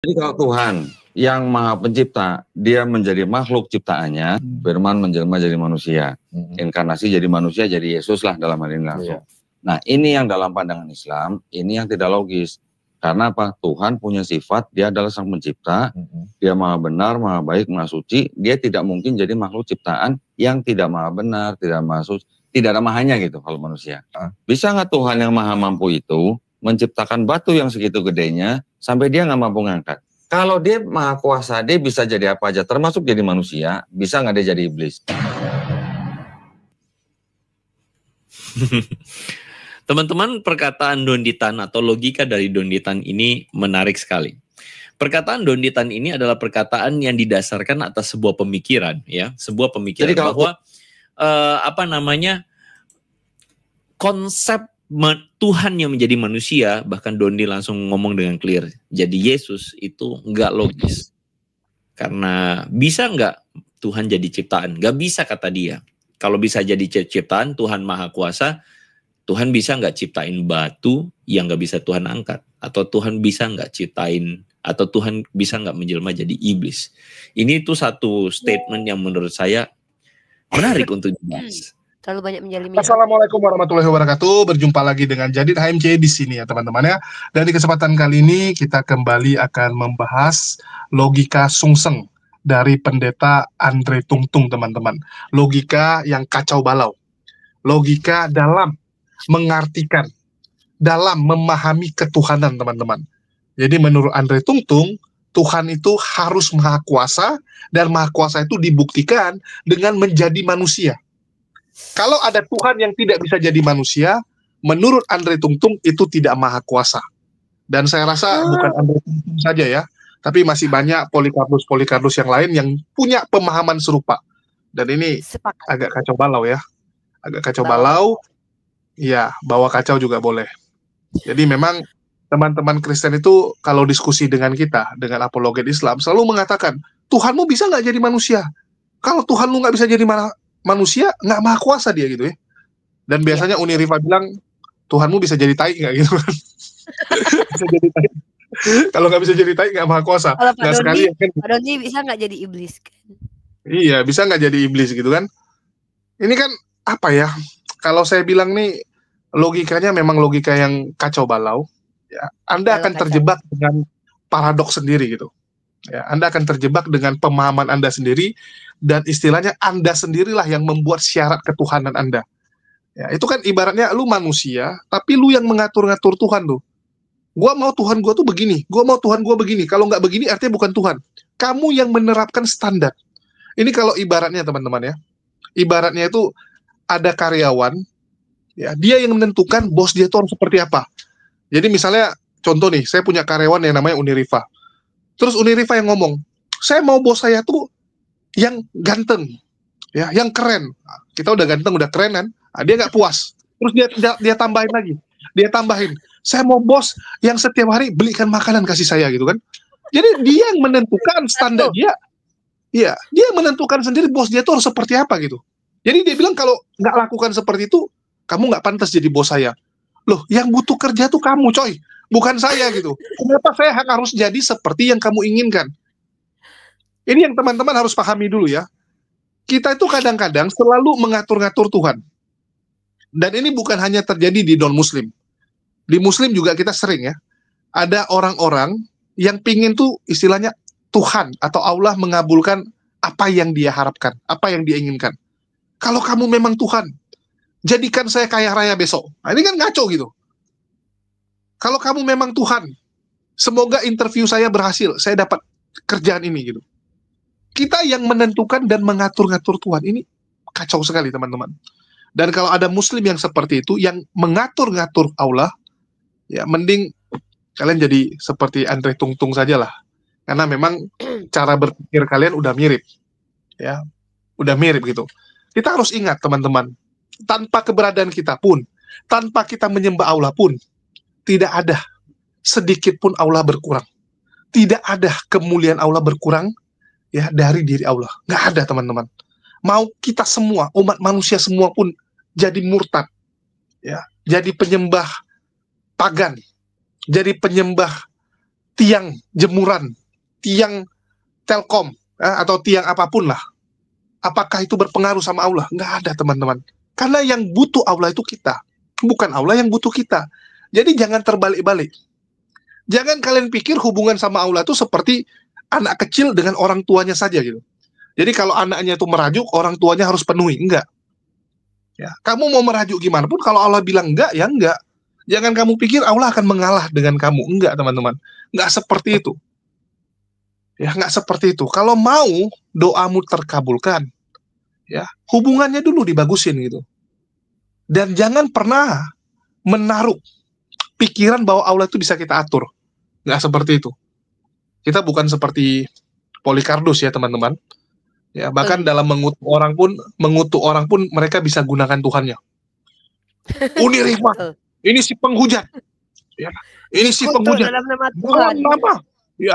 Jadi kalau Tuhan yang Maha Pencipta, dia menjadi makhluk ciptaannya, firman menjelma jadi manusia. Inkarnasi jadi manusia, jadi Yesus lah dalam hal ini langsung. Nah, ini yang dalam pandangan Islam, ini yang tidak logis. Karena apa? Tuhan punya sifat, dia adalah sang pencipta, dia maha benar, maha baik, maha suci, dia tidak mungkin jadi makhluk ciptaan yang tidak maha benar, tidak maha suci, tidak ada mahanya gitu kalau manusia. Bisa nggak Tuhan yang maha mampu itu menciptakan batu yang segitu gedenya sampai dia nggak mampu ngangkat? Kalau dia maha kuasa, dia bisa jadi apa aja, termasuk jadi manusia. Bisa nggak dia jadi iblis? Teman-teman, perkataan Donditan atau logika dari Donditan ini menarik sekali. Perkataan Donditan ini adalah perkataan yang didasarkan atas sebuah pemikiran, ya, sebuah pemikiran. Jadi bahwa konsep Tuhan yang menjadi manusia, bahkan Dondi langsung ngomong dengan clear, jadi Yesus itu nggak logis. Karena bisa nggak Tuhan jadi ciptaan? Nggak bisa kata dia. Kalau bisa jadi ciptaan, Tuhan Maha Kuasa, Tuhan bisa nggak ciptain batu yang nggak bisa Tuhan angkat? Atau Tuhan bisa nggak ciptain, atau Tuhan bisa nggak menjelma jadi iblis? Ini tuh satu statement yang menurut saya menarik untuk dibahas. Terlalu banyak menjalimi. Assalamualaikum warahmatullahi wabarakatuh. Berjumpa lagi dengan Jadid HMC di sini ya teman-teman ya. Dan di kesempatan kali ini kita kembali akan membahas logika sungseng dari pendeta Andre Tungtung teman-teman. Logika yang kacau balau. Logika dalam mengartikan, dalam memahami ketuhanan teman-teman. Jadi menurut Andre Tungtung, Tuhan itu harus maha kuasa, dan maha kuasa itu dibuktikan dengan menjadi manusia. Kalau ada Tuhan yang tidak bisa jadi manusia, menurut Andre Tungtung itu tidak maha kuasa. Dan saya rasa bukan Andre Tungtung saja ya, tapi masih banyak Polikarpus yang lain yang punya pemahaman serupa. Dan ini agak kacau balau ya. Agak kacau balau, ya bawa kacau juga boleh. Jadi memang teman-teman Kristen itu kalau diskusi dengan kita, dengan apologet Islam, selalu mengatakan, Tuhanmu bisa nggak jadi manusia? Kalau Tuhanmu nggak bisa jadi manusia, nggak maha kuasa dia gitu ya. Dan biasanya Uni Riva bilang, Tuhanmu bisa jadi tai nggak gitu kan. Bisa jadi tai. Kalau nggak bisa jadi tai, nggak maha kuasa. Kalau Pak Dondi, Pak Dondi bisa nggak jadi iblis kan? Iya, bisa nggak jadi iblis gitu kan. Ini kan apa ya, kalau saya bilang nih, logikanya memang logika yang kacau balau. Ya, Anda akan terjebak dengan paradoks sendiri gitu. Ya, Anda akan terjebak dengan pemahaman Anda sendiri, dan istilahnya Anda sendirilah yang membuat syarat ketuhanan Anda. Ya, itu kan ibaratnya lu manusia, tapi lu yang mengatur-ngatur Tuhan tuh. Gua mau Tuhan gua tuh begini, gua mau Tuhan gua begini. Kalau nggak begini artinya bukan Tuhan. Kamu yang menerapkan standar. Ini kalau ibaratnya teman-teman ya. Ibaratnya itu ada karyawan, ya, dia yang menentukan bos dia tuh harus seperti apa. Jadi misalnya contoh nih, saya punya karyawan yang namanya Uni Riva. Terus Uni Riva yang ngomong, saya mau bos saya tuh yang ganteng, ya, yang keren. Kita udah ganteng, udah keren kan? Nah, dia nggak puas. Terus dia tambahin lagi. Dia tambahin, saya mau bos yang setiap hari belikan makanan kasih saya gitu kan. Jadi dia yang menentukan standar dia. Iya, dia menentukan sendiri bos dia tuh harus seperti apa gitu. Jadi dia bilang kalau nggak lakukan seperti itu, kamu nggak pantas jadi bos saya. Loh, yang butuh kerja tuh kamu, coy, bukan saya gitu. Kenapa saya harus jadi seperti yang kamu inginkan? Ini yang teman-teman harus pahami dulu ya. Kita itu kadang-kadang selalu mengatur-ngatur Tuhan. Dan ini bukan hanya terjadi di non-muslim. Di muslim juga kita sering ya. Ada orang-orang yang pingin tuh istilahnya Tuhan atau Allah mengabulkan apa yang dia harapkan, apa yang dia inginkan. Kalau kamu memang Tuhan, jadikan saya kaya raya besok. Nah, ini kan ngaco gitu. Kalau kamu memang Tuhan, semoga interview saya berhasil, saya dapat kerjaan ini gitu. Kita yang menentukan dan mengatur-ngatur Tuhan, ini kacau sekali teman-teman. Dan kalau ada muslim yang seperti itu, yang mengatur-ngatur Allah, ya mending kalian jadi seperti Andre Tungtung sajalah. Karena memang cara berpikir kalian udah mirip. Ya, udah mirip gitu. Kita harus ingat teman-teman, tanpa keberadaan kita pun, tanpa kita menyembah Allah pun, tidak ada sedikit pun Allah berkurang. Tidak ada kemuliaan Allah berkurang ya dari diri Allah. Nggak ada teman-teman. Mau kita semua, umat manusia semua pun jadi murtad, ya, jadi penyembah pagan, jadi penyembah tiang jemuran, tiang Telkom, atau tiang apapun lah. Apakah itu berpengaruh sama Allah? Nggak ada, teman-teman. Karena yang butuh Allah itu kita, bukan Allah yang butuh kita. Jadi jangan terbalik-balik. Jangan kalian pikir hubungan sama Allah itu seperti anak kecil dengan orang tuanya saja gitu. Jadi kalau anaknya itu merajuk, orang tuanya harus penuhi. Enggak. Ya, kamu mau merajuk gimana pun, kalau Allah bilang enggak, ya enggak. Jangan kamu pikir Allah akan mengalah dengan kamu. Enggak, teman-teman. Enggak seperti itu. Ya, enggak seperti itu. Kalau mau doamu terkabulkan, ya, hubungannya dulu dibagusin gitu. Dan jangan pernah menaruh pikiran bahwa Allah itu bisa kita atur. Enggak seperti itu. Kita bukan seperti Polycarpus ya, teman-teman. Ya, bahkan dalam mengutuk orang pun mereka bisa gunakan Tuhannya. Unirifa, ini si penghujat. Ya, ini si penghujat.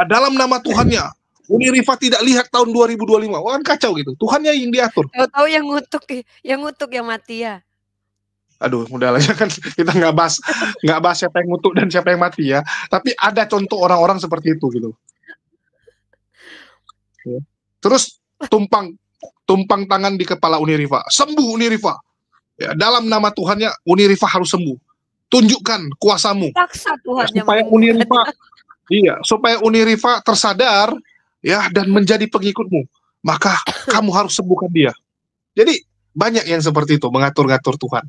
Dalam nama Tuhannya. Unirifa tidak lihat tahun 2025. Wah, kan kacau gitu. Tuhannya yang diatur. Tahu-tahu yang ngutuk yang mati ya. Aduh, udahlah ya kan, kita nggak bahas siapa yang ngutuk dan siapa yang mati ya. Tapi ada contoh orang-orang seperti itu gitu. Ya. Terus tumpang tangan di kepala Unirifa. Sembuh Unirifa. Ya, dalam nama Tuhannya Unirifa harus sembuh. Tunjukkan kuasamu. Paksa Tuhannya. Supaya Unirifa tersadar ya dan menjadi pengikutmu. Maka kamu harus sembuhkan dia. Jadi banyak yang seperti itu, mengatur-ngatur Tuhan.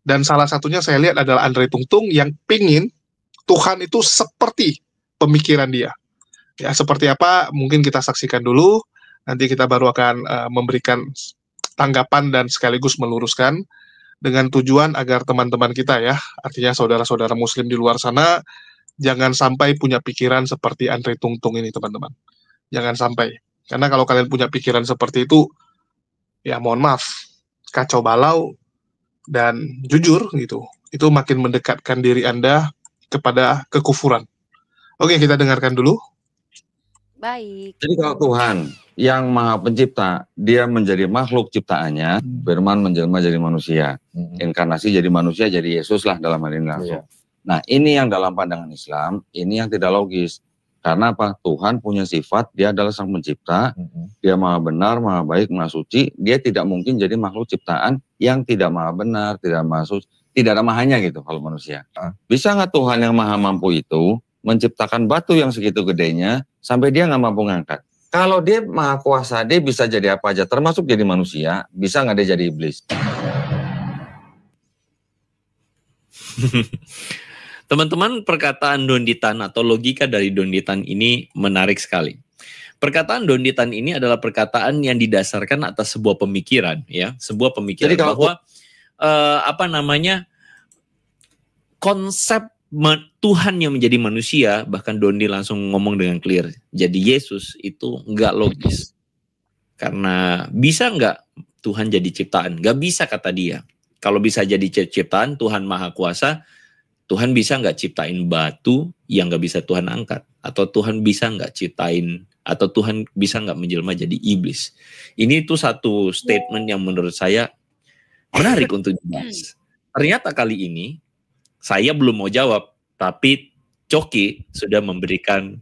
Dan salah satunya saya lihat adalah Andre Tungtung yang pingin Tuhan itu seperti pemikiran dia. Ya, seperti apa mungkin kita saksikan dulu. Nanti kita baru akan memberikan tanggapan dan sekaligus meluruskan dengan tujuan agar teman-teman kita ya, artinya saudara-saudara muslim di luar sana, jangan sampai punya pikiran seperti Andre Tungtung ini, teman-teman. Jangan sampai. Karena kalau kalian punya pikiran seperti itu, ya mohon maaf, kacau balau dan jujur gitu. Itu makin mendekatkan diri Anda kepada kekufuran. Oke, kita dengarkan dulu. Baik. Jadi kalau Tuhan yang Maha Pencipta, dia menjadi makhluk ciptaannya, firman menjelma jadi manusia, inkarnasi jadi manusia, jadi Yesus lah dalam hal ini langsung. Nah, ini yang dalam pandangan Islam, ini yang tidak logis. Karena apa? Tuhan punya sifat, dia adalah sang pencipta, dia maha benar, maha baik, maha suci, dia tidak mungkin jadi makhluk ciptaan yang tidak maha benar, tidak maha suci, tidak ada mahanya gitu kalau manusia. Bisa nggak Tuhan yang maha mampu itu menciptakan batu yang segitu gedenya sampai dia nggak mampu ngangkat? Kalau dia maha kuasa, dia bisa jadi apa aja, termasuk jadi manusia, bisa nggak dia jadi iblis? Teman-teman, perkataan Donditan atau logika dari Donditan ini menarik sekali. Perkataan Donditan ini adalah perkataan yang didasarkan atas sebuah pemikiran, ya, sebuah pemikiran. Jadi bahwa konsep Tuhan yang menjadi manusia, bahkan Dondi langsung ngomong dengan clear, jadi Yesus itu nggak logis. Karena bisa nggak Tuhan jadi ciptaan? Nggak bisa kata dia. Kalau bisa jadi ciptaan, Tuhan Maha Kuasa, Tuhan bisa nggak ciptain batu yang nggak bisa Tuhan angkat? Atau Tuhan bisa nggak ciptain, atau Tuhan bisa nggak menjelma jadi iblis? Ini tuh satu statement yang menurut saya menarik untuk dibahas. Ternyata kali ini, saya belum mau jawab, tapi Coki sudah memberikan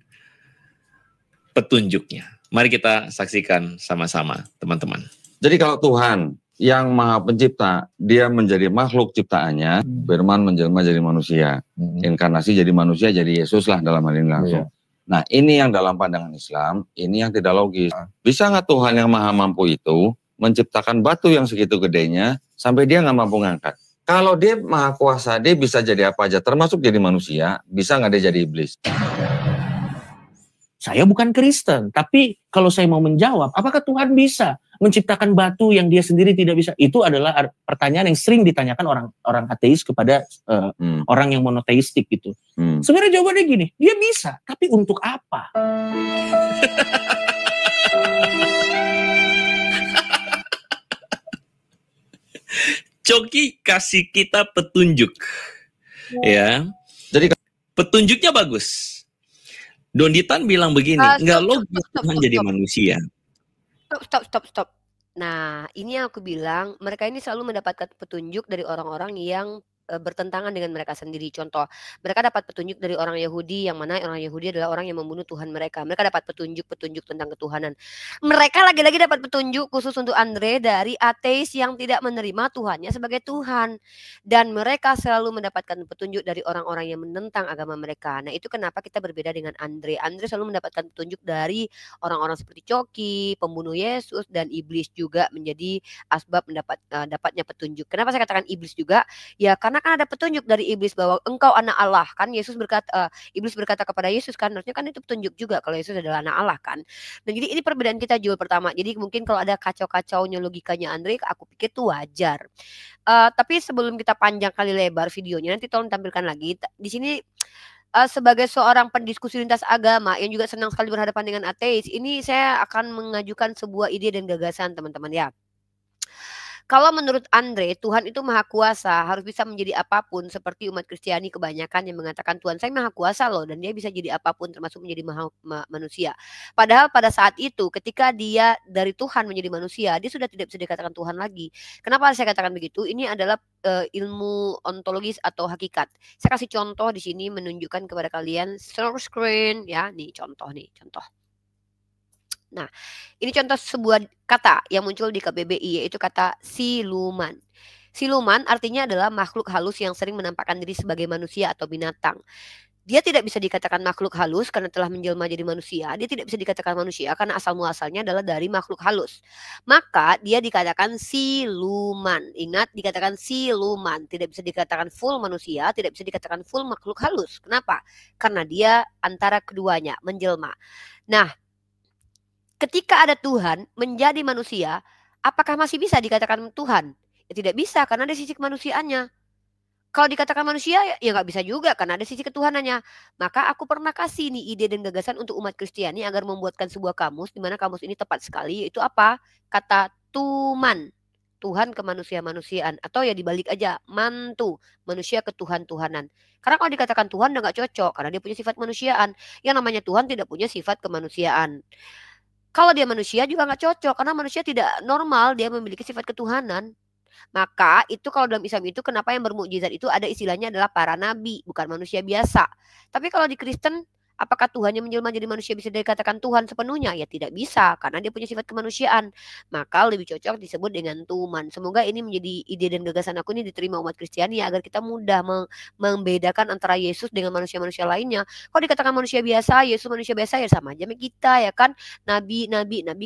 petunjuknya. Mari kita saksikan sama-sama, teman-teman. Jadi kalau Tuhan yang Maha Pencipta, dia menjadi makhluk ciptaannya, firman menjelma jadi manusia, inkarnasi jadi manusia, jadi Yesus lah dalam hal ini langsung. Nah, ini yang dalam pandangan Islam, ini yang tidak logis. Bisa nggak Tuhan yang maha mampu itu menciptakan batu yang segitu gedenya sampai dia nggak mampu ngangkat? Kalau dia maha kuasa, dia bisa jadi apa aja, termasuk jadi manusia, bisa nggak dia jadi iblis? Saya bukan Kristen, tapi kalau saya mau menjawab, apakah Tuhan bisa menciptakan batu yang dia sendiri tidak bisa? Itu adalah pertanyaan yang sering ditanyakan orang ateis kepada orang yang monoteistik gitu. Sebenarnya jawabannya gini, dia bisa, tapi untuk apa? Coki kasih kita petunjuk, ya. Jadi petunjuknya bagus. Donditan bilang begini, nggak logis Tuhan jadi manusia. Stop. Nah, ini yang aku bilang, mereka ini selalu mendapatkan petunjuk dari orang-orang yang bertentangan dengan mereka sendiri. Contoh, mereka dapat petunjuk dari orang Yahudi, yang mana orang Yahudi adalah orang yang membunuh Tuhan mereka. Mereka dapat petunjuk-petunjuk tentang ketuhanan. Mereka lagi-lagi dapat petunjuk khusus untuk Andre dari ateis yang tidak menerima Tuhannya sebagai Tuhan. Dan mereka selalu mendapatkan petunjuk dari orang-orang yang menentang agama mereka. Nah, itu kenapa kita berbeda dengan Andre. Andre selalu mendapatkan petunjuk dari orang-orang seperti Coki, pembunuh Yesus, dan iblis juga menjadi asbab dapatnya petunjuk. Kenapa saya katakan iblis juga? Ya, karena kan ada petunjuk dari iblis bahwa engkau anak Allah, kan Yesus berkata, iblis berkata kepada Yesus kan, harusnya kan itu petunjuk juga kalau Yesus adalah anak Allah kan. Nah, jadi ini perbedaan kita Jul pertama. Jadi mungkin kalau ada kacau-kacaunya logikanya Andre, aku pikir itu wajar. Tapi sebelum kita panjang kali lebar videonya, nanti tolong tampilkan lagi. Di sini sebagai seorang pendiskusi lintas agama yang juga senang sekali berhadapan dengan ateis, ini saya akan mengajukan sebuah ide dan gagasan teman-teman ya. Kalau menurut Andre, Tuhan itu maha kuasa, harus bisa menjadi apapun, seperti umat Kristiani kebanyakan yang mengatakan Tuhan saya maha kuasa loh, dan dia bisa jadi apapun termasuk menjadi manusia. Padahal pada saat itu ketika dia dari Tuhan menjadi manusia, dia sudah tidak bisa dikatakan Tuhan lagi. Kenapa saya katakan begitu? Ini adalah ilmu ontologis atau hakikat. Saya kasih contoh di sini menunjukkan kepada kalian share screen ya, nih contoh. Nah, ini contoh sebuah kata yang muncul di KBBI, yaitu kata siluman. Siluman artinya adalah makhluk halus yang sering menampakkan diri sebagai manusia atau binatang. Dia tidak bisa dikatakan makhluk halus karena telah menjelma jadi manusia. Dia tidak bisa dikatakan manusia karena asal muasalnya adalah dari makhluk halus. Maka dia dikatakan siluman. Ingat, dikatakan siluman. Tidak bisa dikatakan full manusia, tidak bisa dikatakan full makhluk halus. Kenapa? Karena dia antara keduanya, menjelma. Nah, ketika ada Tuhan menjadi manusia, apakah masih bisa dikatakan Tuhan? Ya tidak bisa karena ada sisi kemanusiaannya. Kalau dikatakan manusia ya nggak bisa juga karena ada sisi ketuhanannya. Maka aku pernah kasih nih ide dan gagasan untuk umat Kristiani agar membuatkan sebuah kamus, di mana kamus ini tepat sekali, yaitu apa? Kata tuman, Tuhan kemanusia-manusiaan, atau ya dibalik aja, mantu, manusia ketuhan-tuhanan. Karena kalau dikatakan Tuhan udah nggak cocok karena dia punya sifat kemanusiaan. Yang namanya Tuhan tidak punya sifat kemanusiaan. Kalau dia manusia juga nggak cocok karena manusia tidak normal, dia memiliki sifat ketuhanan. Maka itu kalau dalam Islam itu kenapa yang bermukjizat itu ada istilahnya adalah para nabi, bukan manusia biasa. Tapi kalau di Kristen, apakah Tuhan yang menjelma jadi manusia bisa dikatakan Tuhan sepenuhnya? Ya tidak bisa, karena dia punya sifat kemanusiaan. Maka lebih cocok disebut dengan tuman. Semoga ini menjadi ide dan gagasan aku ini diterima umat Kristiani ya, agar kita mudah membedakan antara Yesus dengan manusia-manusia lainnya. Kalau dikatakan manusia biasa, Yesus manusia biasa ya sama aja sama kita ya kan. Nabi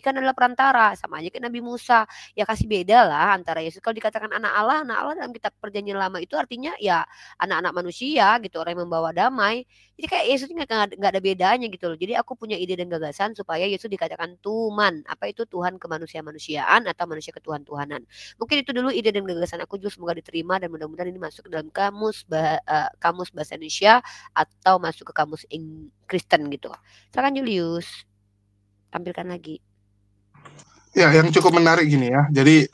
kan adalah perantara, sama aja kayak Nabi Musa. Ya kasih beda lah antara Yesus. Kalau dikatakan anak Allah dalam kitab Perjanjian Lama itu artinya ya anak-anak manusia gitu, orang yang membawa damai. Jadi kayak Yesus nggak ada bedanya gitu loh. Jadi aku punya ide dan gagasan supaya Yesus dikatakan Tuman. Apa itu? Tuhan kemanusia-manusiaan atau manusia ketuhan-tuhanan. Mungkin itu dulu ide dan gagasan aku juga, semoga diterima dan mudah-mudahan ini masuk ke dalam kamus bahasa Indonesia atau masuk ke kamus Kristen gitu. Silakan Julius, tampilkan lagi. Ya, yang cukup menarik gini ya. Jadi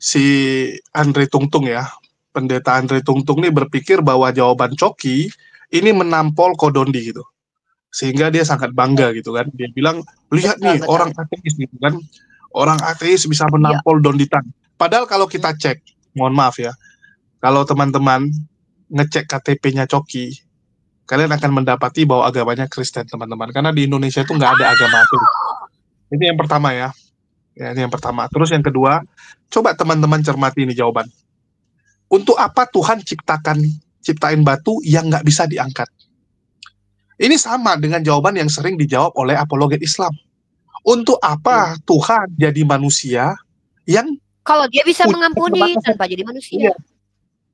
si Andre Tungtung ya, pendeta Andre Tungtung nih berpikir bahwa jawaban Coki ini menampol Kodondi gitu. Sehingga dia sangat bangga gitu kan. Dia bilang, lihat nih betul. Orang ateis gitu kan. Orang ateis bisa menampol Donditan. Padahal kalau kita cek, mohon maaf ya, kalau teman-teman ngecek KTP-nya Coki, kalian akan mendapati bahwa agamanya Kristen teman-teman. Karena di Indonesia itu nggak ada agama ateis. Ini yang pertama ya. Ya, ini yang pertama. Terus yang kedua, coba teman-teman cermati ini jawaban. Untuk apa Tuhan ciptain batu yang nggak bisa diangkat? Ini sama dengan jawaban yang sering dijawab oleh apologet Islam. Untuk apa Tuhan jadi manusia yang kalau dia bisa mengampuni tanpa jadi manusia?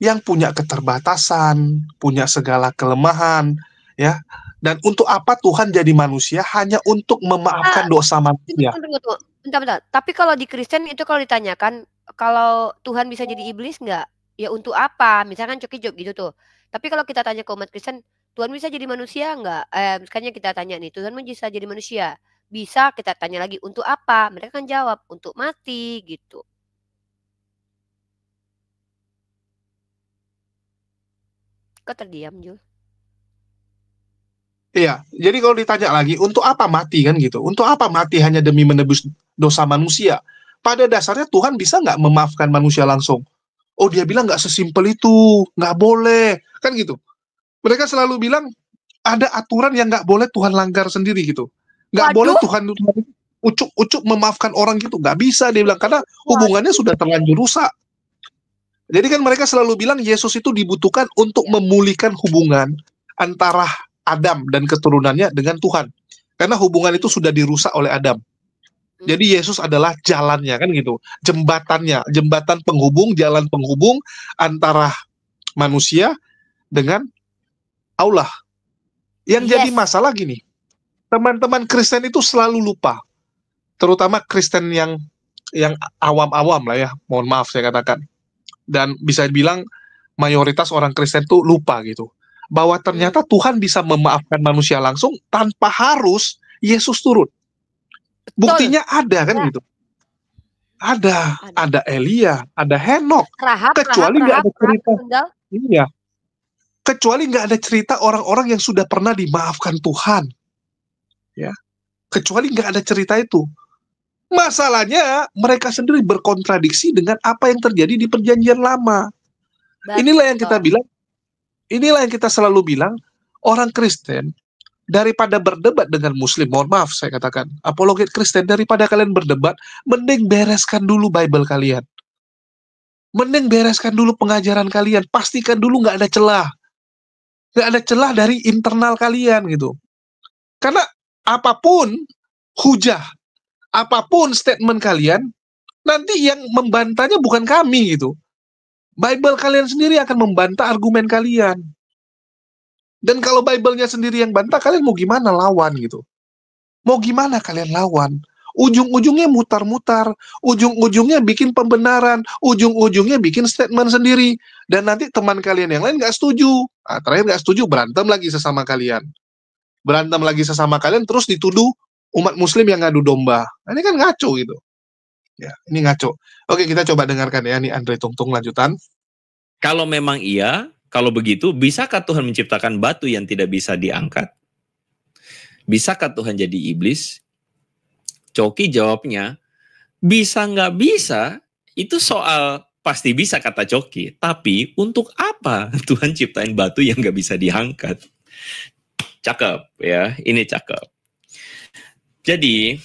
Yang punya keterbatasan, punya segala kelemahan, ya. Dan untuk apa Tuhan jadi manusia hanya untuk memaafkan dosa manusia? Bentar. Tapi kalau di Kristen itu kalau ditanyakan, kalau Tuhan bisa jadi iblis nggak? Ya untuk apa? Misalkan Coki jawab gitu tuh. Tapi kalau kita tanya ke umat Kristen, Tuhan bisa jadi manusia nggak? Misalnya kita tanya nih, Tuhan bisa jadi manusia? Bisa, kita tanya lagi, untuk apa? Mereka kan jawab, untuk mati gitu. Kok terdiam, Jul? Iya, jadi kalau ditanya lagi, untuk apa mati kan gitu? Untuk apa mati hanya demi menebus dosa manusia? Pada dasarnya Tuhan bisa nggak memaafkan manusia langsung? Oh, dia bilang nggak sesimpel itu, nggak boleh, kan gitu. Mereka selalu bilang ada aturan yang nggak boleh Tuhan langgar sendiri gitu. Nggak boleh Tuhan ucuk-ucuk memaafkan orang gitu, nggak bisa dia bilang, karena hubungannya sudah terlanjur rusak. Jadi kan mereka selalu bilang Yesus itu dibutuhkan untuk memulihkan hubungan antara Adam dan keturunannya dengan Tuhan. Karena hubungan itu sudah dirusak oleh Adam. Jadi Yesus adalah jalannya, kan gitu. Jembatannya, jembatan penghubung, jalan penghubung antara manusia dengan Allah. Yang jadi masalah gini, teman-teman Kristen itu selalu lupa. Terutama Kristen yang awam-awam lah ya, mohon maaf saya katakan. Dan bisa dibilang mayoritas orang Kristen tuh lupa gitu. Bahwa ternyata Tuhan bisa memaafkan manusia langsung tanpa harus Yesus turun. Buktinya ada kan gitu. Ada Elia, ada Henok. Kecuali nggak ada cerita. Iya. Kecuali nggak ada cerita orang-orang yang sudah pernah dimaafkan Tuhan. Ya. Kecuali nggak ada cerita itu. Masalahnya mereka sendiri berkontradiksi dengan apa yang terjadi di Perjanjian Lama. Inilah yang kita bilang, inilah yang kita selalu bilang, orang Kristen daripada berdebat dengan Muslim, mohon maaf saya katakan, apologet Kristen, daripada kalian berdebat, mending bereskan dulu Bible kalian. Mending bereskan dulu pengajaran kalian, pastikan dulu nggak ada celah. Nggak ada celah dari internal kalian gitu. Karena apapun hujah, apapun statement kalian, nanti yang membantahnya bukan kami gitu. Bible kalian sendiri akan membantah argumen kalian. Dan kalau Bible-nya sendiri yang bantah, kalian mau gimana lawan gitu? Mau gimana kalian lawan? Ujung-ujungnya mutar-mutar, ujung-ujungnya bikin pembenaran, ujung-ujungnya bikin statement sendiri. Dan nanti teman kalian yang lain nggak setuju. Nah, terakhir nggak setuju, berantem lagi sesama kalian. Berantem lagi sesama kalian, terus dituduh umat Muslim yang ngadu domba. Nah, ini kan ngaco gitu. Ya, ini ngaco. Oke, kita coba dengarkan ya, ini Andre Tungtung lanjutan. Kalau memang iya, kalau begitu, bisakah Tuhan menciptakan batu yang tidak bisa diangkat? Bisakah Tuhan jadi iblis? Coki jawabnya, bisa nggak bisa, itu soal pasti bisa kata Coki. Tapi untuk apa Tuhan ciptain batu yang nggak bisa diangkat? Cakep ya, ini cakep. Jadi,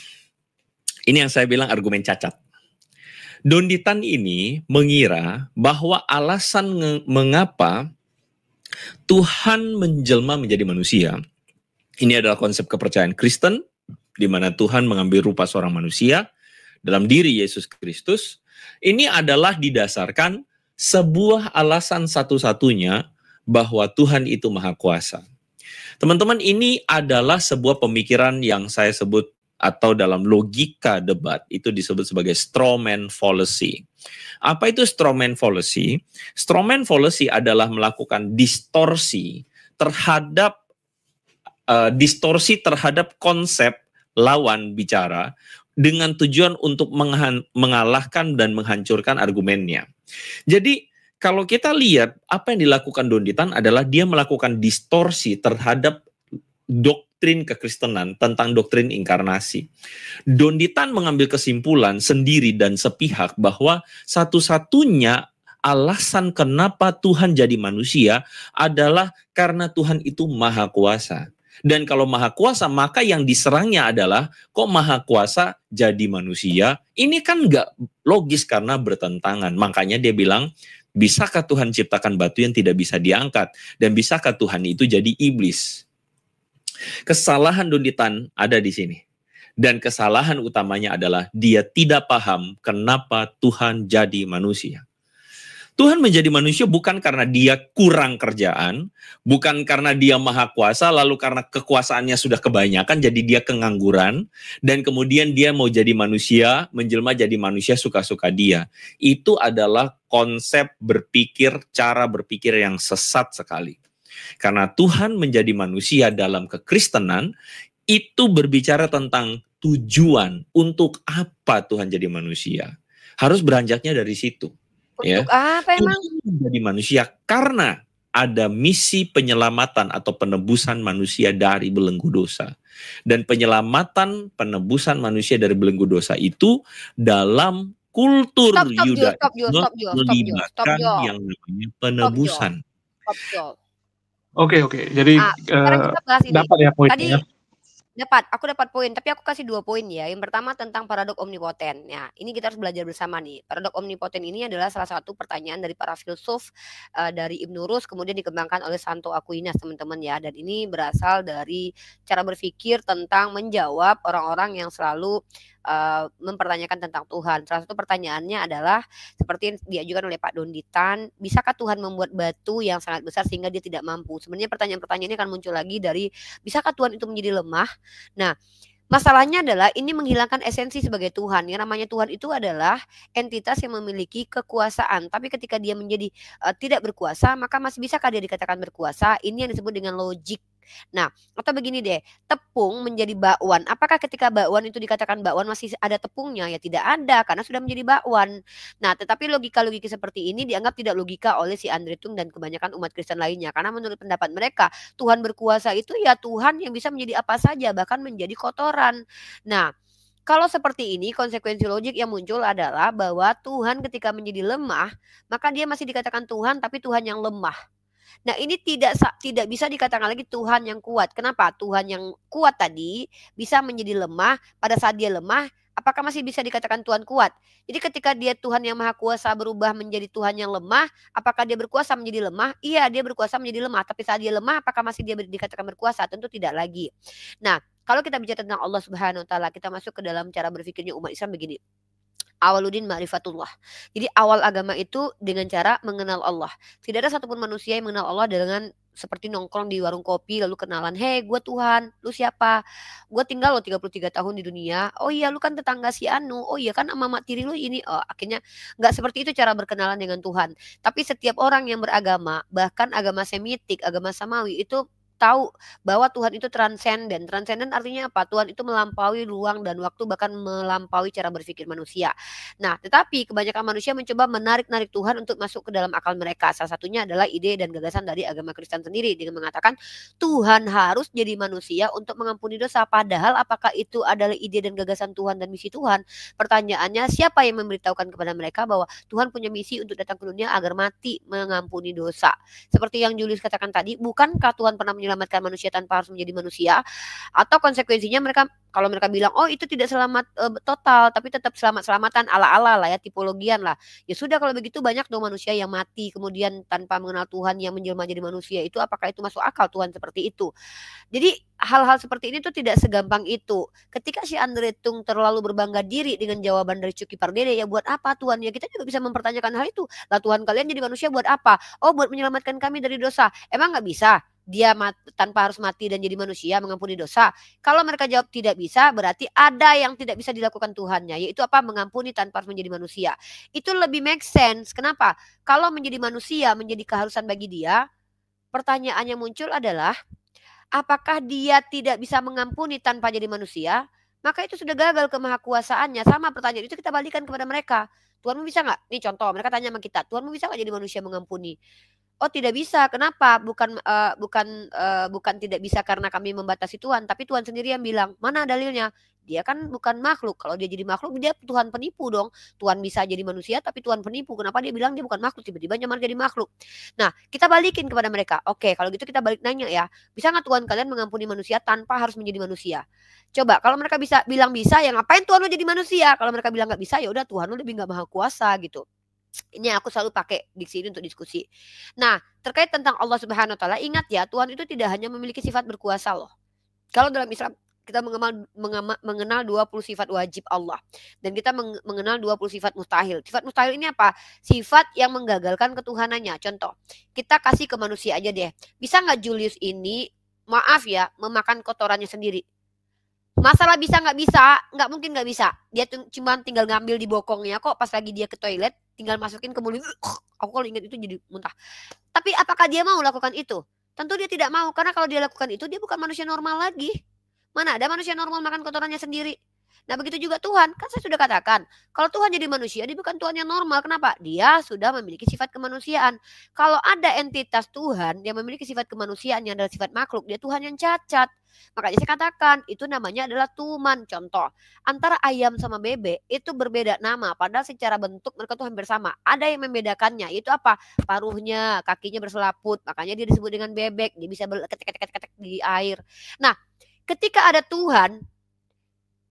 ini yang saya bilang argumen cacat. Donditan ini mengira bahwa alasan mengapa Tuhan menjelma menjadi manusia. Ini adalah konsep kepercayaan Kristen, di mana Tuhan mengambil rupa seorang manusia dalam diri Yesus Kristus. Ini adalah didasarkan sebuah alasan satu-satunya bahwa Tuhan itu maha kuasa. Teman-teman, ini adalah sebuah pemikiran yang saya sebut atau dalam logika debat itu disebut sebagai straw man fallacy. Apa itu straw man fallacy? Straw man fallacy adalah melakukan distorsi terhadap konsep lawan bicara dengan tujuan untuk mengalahkan dan menghancurkan argumennya. Jadi kalau kita lihat apa yang dilakukan Donditan adalah dia melakukan distorsi terhadap doktrin kekristenan tentang doktrin inkarnasi. Donditan mengambil kesimpulan sendiri dan sepihak bahwa satu-satunya alasan kenapa Tuhan jadi manusia adalah karena Tuhan itu maha kuasa. Dan kalau maha kuasa, maka yang diserangnya adalah, kok maha kuasa jadi manusia? Ini kan nggak logis karena bertentangan. Makanya dia bilang, bisakah Tuhan ciptakan batu yang tidak bisa diangkat? Dan bisakah Tuhan itu jadi iblis? Kesalahan Donditan ada di sini. Dan kesalahan utamanya adalah dia tidak paham kenapa Tuhan jadi manusia. Tuhan menjadi manusia bukan karena dia kurang kerjaan, bukan karena dia maha kuasa, lalu karena kekuasaannya sudah kebanyakan, jadi dia kengangguran, dan kemudian dia mau jadi manusia, menjelma jadi manusia suka-suka dia. Itu adalah konsep berpikir, cara berpikir yang sesat sekali. Karena Tuhan menjadi manusia dalam kekristenan, itu berbicara tentang tujuan, untuk apa Tuhan jadi manusia. Harus beranjaknya dari situ. Untuk apa emang? Menjadi manusia karena ada misi penyelamatan atau penebusan manusia dari belenggu dosa. Dan penyelamatan penebusan manusia dari belenggu dosa itu dalam kultur Stop, Jul, Yudaisme stop, Jul, stop, Jul, stop, Jul, stop, melibatkan Jul. yang namanya penebusan. Stop, Jul. Oke. Jadi Sekarang kita bahas ini. dapat ya poinnya. Tadi aku dapat poin, tapi aku kasih 2 poin ya. Yang pertama tentang paradok omnipoten. Ya, ini kita harus belajar bersama nih. Paradok omnipoten ini adalah salah satu pertanyaan dari para filsuf dari Ibnu Rus, kemudian dikembangkan oleh Santo Aquinas, teman-teman ya. Dan ini berasal dari cara berpikir tentang menjawab orang-orang yang selalu mempertanyakan tentang Tuhan. Salah satu pertanyaannya adalah seperti yang diajukan oleh Pak Donditan, bisakah Tuhan membuat batu yang sangat besar sehingga dia tidak mampu? Sebenarnya pertanyaan-pertanyaan ini akan muncul lagi dari bisakah Tuhan itu menjadi lemah? Nah, masalahnya adalah ini menghilangkan esensi sebagai Tuhan. Yang namanya Tuhan itu adalah entitas yang memiliki kekuasaan. Tapi ketika dia menjadi tidak berkuasa, maka masih bisakah dia dikatakan berkuasa? Ini yang disebut dengan logik. Nah, atau begini deh, tepung menjadi bakwan. Apakah ketika bakwan itu dikatakan bakwan masih ada tepungnya? Ya tidak ada, karena sudah menjadi bakwan. Nah, tetapi logika-logika seperti ini dianggap tidak logika oleh si Andre Tung dan kebanyakan umat Kristen lainnya. Karena menurut pendapat mereka, Tuhan berkuasa itu ya Tuhan yang bisa menjadi apa saja, bahkan menjadi kotoran. Nah, kalau seperti ini, konsekuensi logik yang muncul adalah bahwa Tuhan ketika menjadi lemah, maka dia masih dikatakan Tuhan, tapi Tuhan yang lemah. Nah, ini tidak bisa dikatakan lagi Tuhan yang kuat. Kenapa? Tuhan yang kuat tadi bisa menjadi lemah. Pada saat dia lemah, apakah masih bisa dikatakan Tuhan kuat? Jadi ketika dia Tuhan yang maha kuasa berubah menjadi Tuhan yang lemah, apakah dia berkuasa menjadi lemah? Iya, dia berkuasa menjadi lemah. Tapi saat dia lemah, apakah masih dia dikatakan berkuasa? Tentu tidak lagi. Nah, kalau kita bicara tentang Allah Subhanahu wa taala, kita masuk ke dalam cara berpikirnya umat Islam begini. Awaludin ma'rifatullah. Jadi awal agama itu dengan cara mengenal Allah. Tidak ada satupun manusia yang mengenal Allah dengan seperti nongkrong di warung kopi lalu kenalan, "Hei, gue Tuhan, lu siapa? Gue tinggal lo 33 tahun di dunia. Oh iya, lu kan tetangga si Anu. Oh iya kan mama tiri lu ini." Oh, akhirnya nggak seperti itu cara berkenalan dengan Tuhan. Tapi setiap orang yang beragama, bahkan agama Semitik, agama Samawi itu tahu bahwa Tuhan itu transenden. Transenden artinya apa? Tuhan itu melampaui ruang dan waktu, bahkan melampaui cara berpikir manusia. Nah, tetapi kebanyakan manusia mencoba menarik-narik Tuhan untuk masuk ke dalam akal mereka. Salah satunya adalah ide dan gagasan dari agama Kristen sendiri dengan mengatakan Tuhan harus jadi manusia untuk mengampuni dosa. Padahal apakah itu adalah ide dan gagasan Tuhan dan misi Tuhan? Pertanyaannya, siapa yang memberitahukan kepada mereka bahwa Tuhan punya misi untuk datang ke dunia agar mati mengampuni dosa? Seperti yang Julius katakan tadi, bukankah Tuhan pernah menyelamatkan manusia tanpa harus menjadi manusia? Atau konsekuensinya mereka, kalau mereka bilang oh itu tidak selamat total, tapi tetap selamat-selamatan ala-ala lah ya, tipologian lah. Ya sudah, kalau begitu banyak dong manusia yang mati kemudian tanpa mengenal Tuhan yang menjelma jadi manusia. Itu apakah itu masuk akal Tuhan seperti itu? Jadi hal-hal seperti ini tuh tidak segampang itu. Ketika si Andre Tung terlalu berbangga diri dengan jawaban dari Cuki Pardede, ya buat apa Tuhan? Ya kita juga bisa mempertanyakan hal itu. Lah Tuhan kalian jadi manusia buat apa? Oh, buat menyelamatkan kami dari dosa. Emang nggak bisa dia tanpa harus mati dan jadi manusia mengampuni dosa? Kalau mereka jawab tidak bisa, berarti ada yang tidak bisa dilakukan Tuhannya, yaitu apa? Mengampuni tanpa harus menjadi manusia. Itu lebih make sense. Kenapa? Kalau menjadi manusia menjadi keharusan bagi dia, pertanyaannya muncul adalah apakah dia tidak bisa mengampuni tanpa jadi manusia? Maka itu sudah gagal kemahakuasaannya. Sama pertanyaan itu kita balikan kepada mereka. Tuhanmu bisa nggak? Nih contoh, mereka tanya sama kita, Tuhanmu bisa nggak jadi manusia mengampuni? Oh tidak bisa. Kenapa? Bukan tidak bisa karena kami membatasi Tuhan, tapi Tuhan sendiri yang bilang. Mana dalilnya? Dia kan bukan makhluk. Kalau dia jadi makhluk, dia Tuhan penipu dong. Tuhan bisa jadi manusia, tapi Tuhan penipu. Kenapa dia bilang dia bukan makhluk? Tiba-tiba nyamar jadi makhluk. Nah, kita balikin kepada mereka. Oke, kalau gitu kita balik nanya ya. Bisa nggak Tuhan kalian mengampuni manusia tanpa harus menjadi manusia? Coba, kalau mereka bisa bilang bisa, ya ngapain Tuhan lu jadi manusia? Kalau mereka bilang nggak bisa, ya udah Tuhan lu lebih nggak maha kuasa gitu. Ini aku selalu pakai diksi ini untuk diskusi. Nah, terkait tentang Allah Subhanahu wa taala, ingat ya, Tuhan itu tidak hanya memiliki sifat berkuasa loh. Kalau dalam Islam kita mengenal 20 sifat wajib Allah, dan kita mengenal 20 sifat mustahil. Sifat mustahil ini apa? Sifat yang menggagalkan ketuhanannya. Contoh, kita kasih ke manusia aja deh. Bisa nggak Julius ini, maaf ya, memakan kotorannya sendiri? Masalah bisa nggak bisa? Nggak mungkin nggak bisa. Dia cuma tinggal ngambil di bokongnya kok, pas lagi dia ke toilet tinggal masukin ke mulut. Aku kalau ingat itu jadi muntah. Tapi apakah dia mau lakukan itu? Tentu dia tidak mau, karena kalau dia lakukan itu dia bukan manusia normal lagi. Mana ada manusia normal makan kotorannya sendiri? Nah begitu juga Tuhan, kan saya sudah katakan, kalau Tuhan jadi manusia, dia bukan Tuhan yang normal. Kenapa? Dia sudah memiliki sifat kemanusiaan. Kalau ada entitas Tuhan yang memiliki sifat kemanusiaan yang adalah sifat makhluk, dia Tuhan yang cacat. Makanya saya katakan, itu namanya adalah tuman. Contoh, antara ayam sama bebek itu berbeda nama, padahal secara bentuk mereka tuh hampir sama. Ada yang membedakannya, itu apa? Paruhnya, kakinya berselaput, makanya dia disebut dengan bebek, dia bisa berketek-ketek di air. Nah, ketika ada Tuhan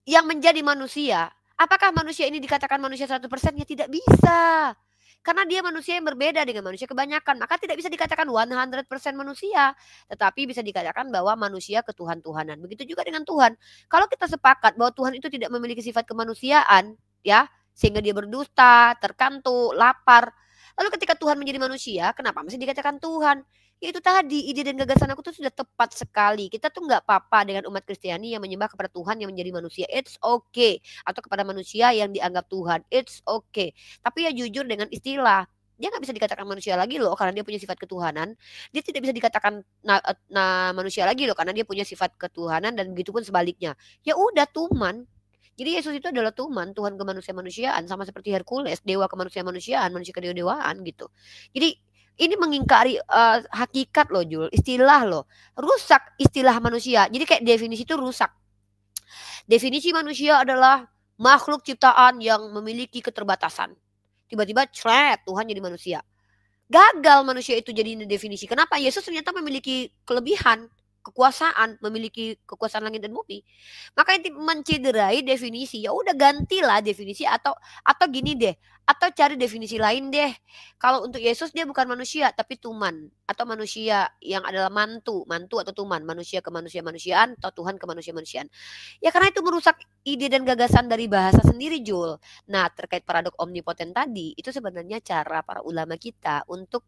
yang menjadi manusia, apakah manusia ini dikatakan manusia 100%? Ya tidak bisa. Karena dia manusia yang berbeda dengan manusia kebanyakan. Maka tidak bisa dikatakan 100% manusia. Tetapi bisa dikatakan bahwa manusia ketuhan-tuhanan. Begitu juga dengan Tuhan. Kalau kita sepakat bahwa Tuhan itu tidak memiliki sifat kemanusiaan, ya, sehingga dia berdusta, terkantuk, lapar. Lalu ketika Tuhan menjadi manusia, kenapa masih dikatakan Tuhan? Ya itu tadi, ide dan gagasan aku tuh sudah tepat sekali. Kita tuh nggak apa-apa dengan umat Kristiani yang menyembah kepada Tuhan yang menjadi manusia. It's okay. Atau kepada manusia yang dianggap Tuhan. It's okay. Tapi ya jujur dengan istilah. Dia nggak bisa dikatakan manusia lagi loh karena dia punya sifat ketuhanan. Dia tidak bisa dikatakan manusia lagi loh karena dia punya sifat ketuhanan, dan begitu pun sebaliknya. Ya udah tuman. Jadi Yesus itu adalah tuman, Tuhan kemanusia-manusiaan, sama seperti Hercules, dewa kemanusia-manusiaan, manusia kedewa-dewaan gitu. Jadi ini mengingkari hakikat loh Jul, istilah loh. Rusak istilah manusia. Jadi kayak definisi itu rusak. Definisi manusia adalah makhluk ciptaan yang memiliki keterbatasan. Tiba-tiba Tuhan jadi manusia. Gagal manusia itu jadi definisi. Kenapa? Yesus ternyata memiliki kelebihan, kekuasaan, memiliki kekuasaan langit dan bumi. Maka itu mencederai definisi. Ya udah gantilah definisi atau gini deh. Atau cari definisi lain deh. Kalau untuk Yesus dia bukan manusia tapi tuman, atau manusia yang adalah mantu atau tuman, manusia kemanusia-manusiaan atau Tuhan kemanusia-manusiaan. Ya karena itu merusak ide dan gagasan dari bahasa sendiri, Jul. Nah, terkait paradok omnipoten tadi, itu sebenarnya cara para ulama kita untuk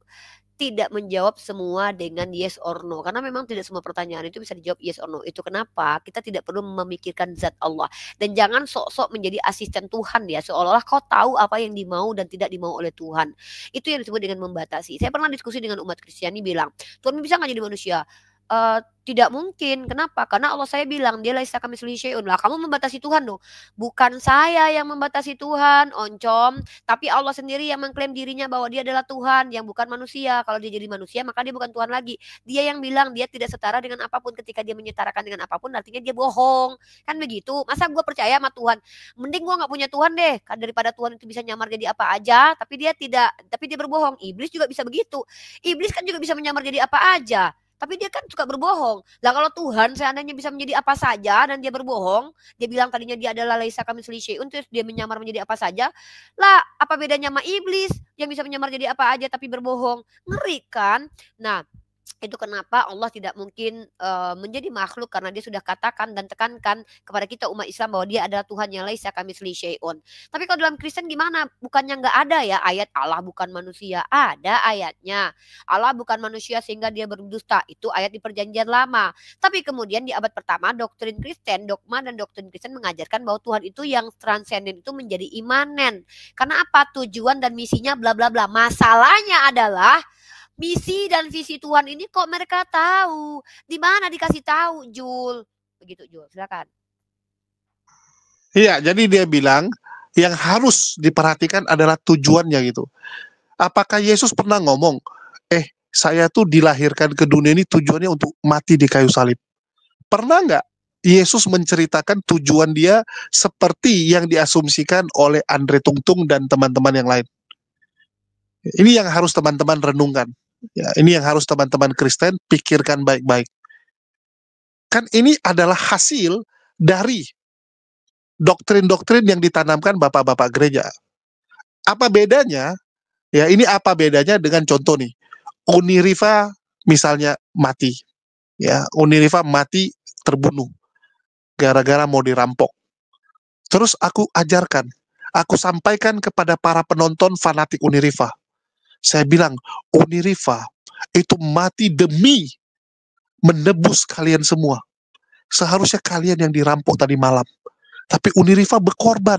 tidak menjawab semua dengan yes or no. Karena memang tidak semua pertanyaan itu bisa dijawab yes or no. Itu kenapa kita tidak perlu memikirkan zat Allah. Dan jangan sok-sok menjadi asisten Tuhan ya. Seolah-olah kau tahu apa yang dimau dan tidak dimau oleh Tuhan. Itu yang disebut dengan membatasi. Saya pernah diskusi dengan umat Kristiani bilang, Tuhan bisa gak jadi manusia? Tidak mungkin. Kenapa? Karena Allah saya bilang dia laisa kamitslihi syai'un. Lah kamu membatasi Tuhan dong. Bukan saya yang membatasi Tuhan, oncom, tapi Allah sendiri yang mengklaim dirinya bahwa dia adalah Tuhan yang bukan manusia. Kalau dia jadi manusia maka dia bukan Tuhan lagi. Dia yang bilang dia tidak setara dengan apapun. Ketika dia menyetarakan dengan apapun artinya dia bohong. Kan begitu. Masa gue percaya sama Tuhan? Mending gue gak punya Tuhan deh. Kan daripada Tuhan itu bisa nyamar jadi apa aja tapi dia berbohong. Iblis juga bisa begitu. Iblis kan juga bisa menyamar jadi apa aja, tapi dia kan suka berbohong. Lah kalau Tuhan seandainya bisa menjadi apa saja dan dia berbohong, dia bilang tadinya dia adalah laisa kamitslihi syai'un, terus dia menyamar menjadi apa saja. Lah apa bedanya sama iblis yang bisa menyamar jadi apa aja tapi berbohong? Ngeri kan? Nah, itu kenapa Allah tidak mungkin menjadi makhluk, karena dia sudah katakan dan tekankan kepada kita umat Islam bahwa dia adalah Tuhan yang laisa kamitslihi syai'un. Tapi kalau dalam Kristen gimana? Bukannya nggak ada ya ayat Allah bukan manusia? Ada ayatnya. Allah bukan manusia sehingga dia berdusta. Itu ayat di Perjanjian Lama. Tapi kemudian di abad pertama doktrin Kristen, dogma dan doktrin Kristen mengajarkan bahwa Tuhan itu yang transenden itu menjadi imanen. Karena apa? Tujuan dan misinya bla bla bla. Masalahnya adalah misi dan visi Tuhan ini kok mereka tahu? Di mana dikasih tahu, Jul? Begitu, Jul. Silakan. Iya, jadi dia bilang yang harus diperhatikan adalah tujuannya gitu. Apakah Yesus pernah ngomong, saya tuh dilahirkan ke dunia ini tujuannya untuk mati di kayu salib? Pernah nggak Yesus menceritakan tujuan dia seperti yang diasumsikan oleh Andre Tungtung dan teman-teman yang lain? Ini yang harus teman-teman renungkan. Ya, ini yang harus teman-teman Kristen pikirkan baik-baik. Kan ini adalah hasil dari doktrin-doktrin yang ditanamkan bapak-bapak gereja. Apa bedanya? Ya, ini apa bedanya dengan contoh nih. Uniriva misalnya mati. Ya, Uniriva mati terbunuh gara-gara mau dirampok. Terus aku ajarkan, aku sampaikan kepada para penonton fanatik Uniriva. Saya bilang, Uniriva itu mati demi menebus kalian semua. Seharusnya kalian yang dirampok tadi malam. Tapi Uniriva berkorban.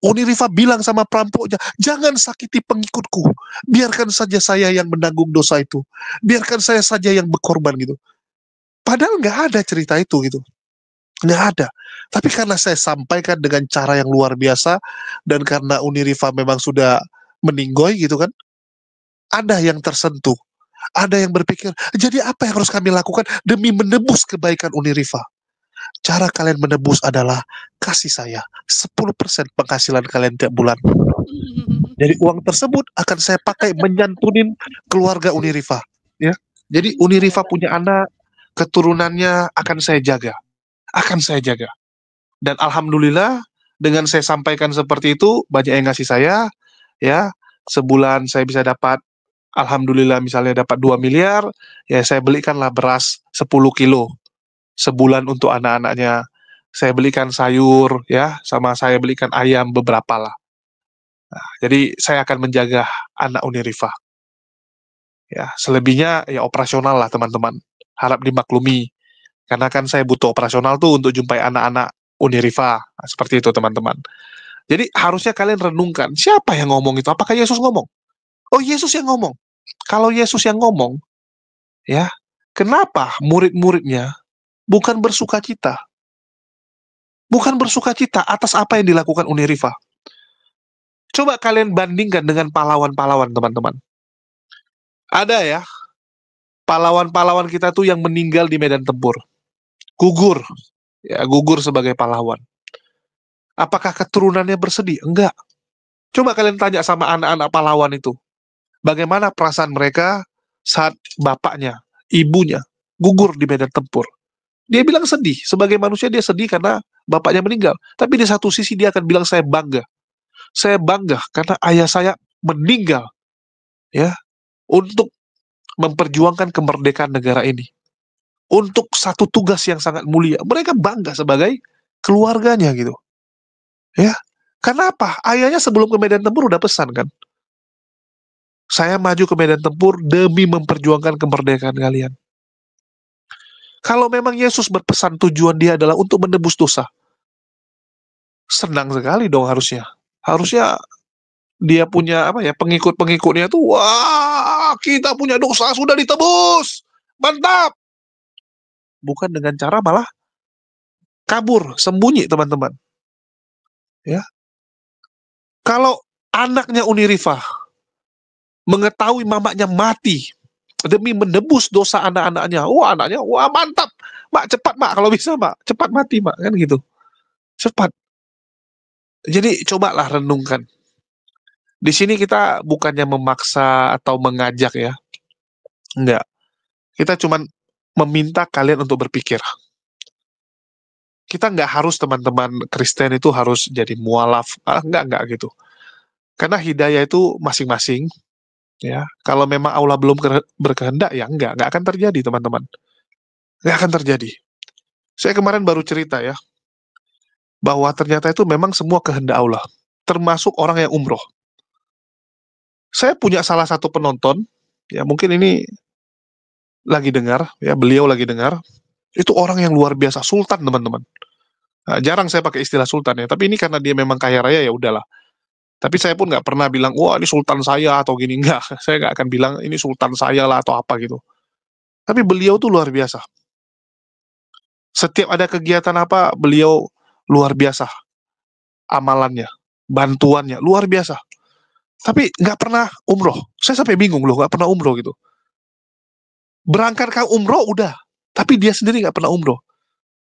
Uniriva bilang sama perampoknya, jangan sakiti pengikutku. Biarkan saja saya yang menanggung dosa itu. Biarkan saya saja yang berkorban gitu. Padahal nggak ada cerita itu gitu. Nggak ada. Tapi karena saya sampaikan dengan cara yang luar biasa, dan karena Uni Rifa memang sudah meninggoy gitu kan, ada yang tersentuh. Ada yang berpikir, jadi apa yang harus kami lakukan demi menebus kebaikan Uni Rifa? Cara kalian menebus adalah kasih saya 10% penghasilan kalian tiap bulan. Jadi uang tersebut akan saya pakai menyantunin keluarga Uni Rifa. Ya. Jadi Uni Rifa punya anak, keturunannya akan saya jaga. Akan saya jaga. Dan alhamdulillah dengan saya sampaikan seperti itu, banyak yang ngasih saya, ya. Sebulan saya bisa dapat, alhamdulillah misalnya dapat 2 miliar, ya saya belikanlah beras 10 kilo sebulan untuk anak-anaknya. Saya belikan sayur, ya, sama saya belikan ayam beberapa lah. Nah, jadi saya akan menjaga anak Uni Rifa. Ya, selebihnya ya operasional lah teman-teman. Harap dimaklumi. Karena kan saya butuh operasional tuh untuk jumpai anak-anak Uni Rifa. Nah, seperti itu teman-teman. Jadi harusnya kalian renungkan, siapa yang ngomong itu? Apakah Yesus ngomong? Oh, Yesus yang ngomong. Kalau Yesus yang ngomong, ya, kenapa murid-muridnya bukan bersukacita? Bukan bersukacita atas apa yang dilakukan Uni Rifa. Coba kalian bandingkan dengan pahlawan-pahlawan teman-teman. Ada ya, pahlawan-pahlawan kita tuh yang meninggal di medan tempur. Gugur. Ya, gugur sebagai pahlawan. Apakah keturunannya bersedih? Enggak. Coba kalian tanya sama anak-anak pahlawan itu. Bagaimana perasaan mereka saat bapaknya, ibunya gugur di medan tempur. Dia bilang sedih. Sebagai manusia dia sedih karena bapaknya meninggal. Tapi di satu sisi dia akan bilang saya bangga. Saya bangga karena ayah saya meninggal, ya, untuk memperjuangkan kemerdekaan negara ini. Untuk satu tugas yang sangat mulia. Mereka bangga sebagai keluarganya gitu. Ya. Kenapa? Ayahnya sebelum ke medan tempur udah pesan kan. Saya maju ke medan tempur demi memperjuangkan kemerdekaan kalian. Kalau memang Yesus berpesan tujuan dia adalah untuk menebus dosa, senang sekali dong harusnya. Harusnya dia punya apa ya, pengikut-pengikutnya tuh, wah, kita punya dosa sudah ditebus. Mantap. Bukan dengan cara malah kabur, sembunyi teman-teman. Ya. Kalau anaknya Uni Rifa mengetahui mamanya mati demi menebus dosa anak-anaknya, wah anaknya, wah mantap, mak cepat mak kalau bisa mak, cepat mati mak, kan gitu, cepat. Jadi cobalah renungkan. Di sini kita bukannya memaksa atau mengajak ya, enggak. Kita cuma meminta kalian untuk berpikir. Kita nggak harus teman-teman Kristen itu harus jadi mualaf, enggak gitu. Karena hidayah itu masing-masing. Ya, kalau memang Allah belum berkehendak ya enggak akan terjadi teman-teman. Nggak akan terjadi. Saya kemarin baru cerita ya, bahwa ternyata itu memang semua kehendak Allah, termasuk orang yang umroh. Saya punya salah satu penonton, ya mungkin ini lagi dengar, ya beliau lagi dengar, itu orang yang luar biasa, sultan teman-teman. Nah, jarang saya pakai istilah sultan ya, tapi ini karena dia memang kaya raya ya udahlah. Tapi saya pun nggak pernah bilang, wah ini sultan saya atau gini, enggak. Saya nggak akan bilang ini sultan saya lah atau apa gitu. Tapi beliau tuh luar biasa. Setiap ada kegiatan apa, beliau luar biasa. Amalannya, bantuannya, luar biasa. Tapi nggak pernah umroh. Saya sampai bingung loh, nggak pernah umroh gitu. Berangkat ke umroh udah, tapi dia sendiri nggak pernah umroh.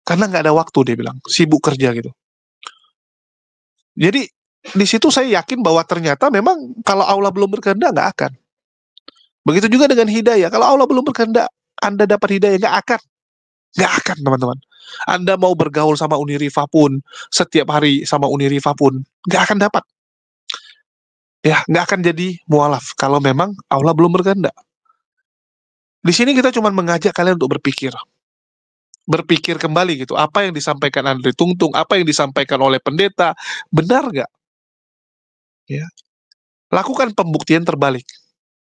Karena nggak ada waktu, dia bilang. Sibuk kerja gitu. Jadi, di situ saya yakin bahwa ternyata memang kalau Allah belum berkehendak, nggak akan. Begitu juga dengan hidayah. Kalau Allah belum berkehendak, Anda dapat hidayah, nggak akan. Nggak akan, teman-teman. Anda mau bergaul sama Uni Rifa pun, setiap hari sama Uni Rifa pun, nggak akan dapat. Ya, nggak akan jadi mualaf kalau memang Allah belum berkehendak. Di sini kita cuma mengajak kalian untuk berpikir. Berpikir kembali gitu, apa yang disampaikan Andre Tungtung, apa yang disampaikan oleh pendeta, benar nggak? Ya. Lakukan pembuktian terbalik.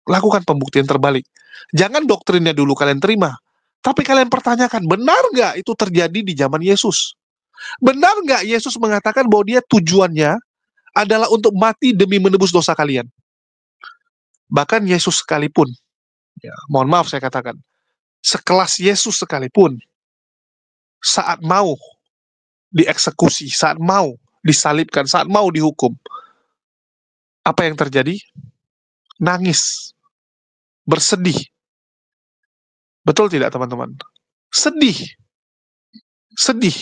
Lakukan pembuktian terbalik. Jangan doktrinnya dulu kalian terima, tapi kalian pertanyakan, benar nggak itu terjadi di zaman Yesus? Benar nggak Yesus mengatakan bahwa dia tujuannya adalah untuk mati demi menebus dosa kalian? Bahkan Yesus sekalipun, ya, mohon maaf saya katakan, sekelas Yesus sekalipun, saat mau dieksekusi, saat mau disalibkan, saat mau dihukum, apa yang terjadi? Nangis, bersedih. Betul tidak teman-teman? Sedih. Sedih.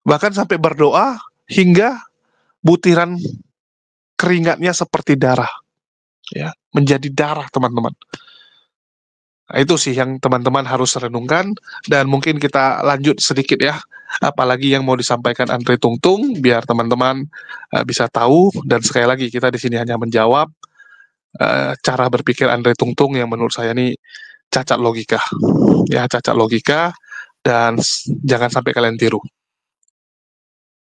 Bahkan sampai berdoa hingga butiran keringatnya seperti darah. Ya, menjadi darah teman-teman. Nah, itu sih yang teman-teman harus renungkan, dan mungkin kita lanjut sedikit ya, apalagi yang mau disampaikan Andre Tungtung biar teman-teman bisa tahu. Dan sekali lagi kita di sini hanya menjawab cara berpikir Andre Tungtung yang menurut saya ini cacat logika, ya, cacat logika, dan jangan sampai kalian tiru.